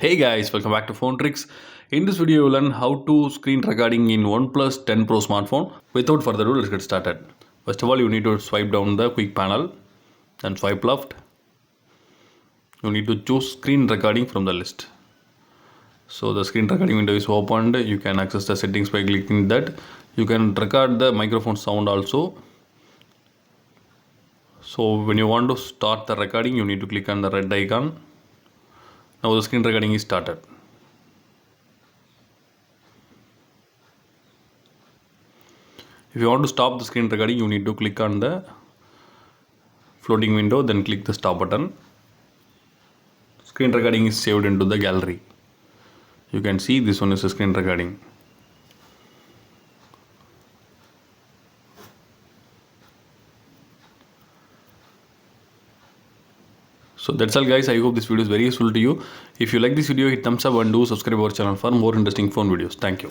Hey guys, welcome back to Phone Tricks. In this video, you'll learn how to screen recording in Oneplus 10 Pro smartphone. Without further ado, let's get started. First of all, you need to swipe down the quick panel, then swipe left. You need to choose screen recording from the list. So the screen recording window is opened. You can access the settings by clicking that. You can record the microphone sound also. So when you want to start the recording, you need to click on the red icon. Now the screen recording is started. If you want to stop the screen recording, you need to click on the floating window, then click the stop button. Screen recording is saved into the gallery. You can see this one is a screen recording. So that's all guys, I hope this video is very useful to you. If you like this video, hit thumbs up and do subscribe our channel for more interesting phone videos. Thank you.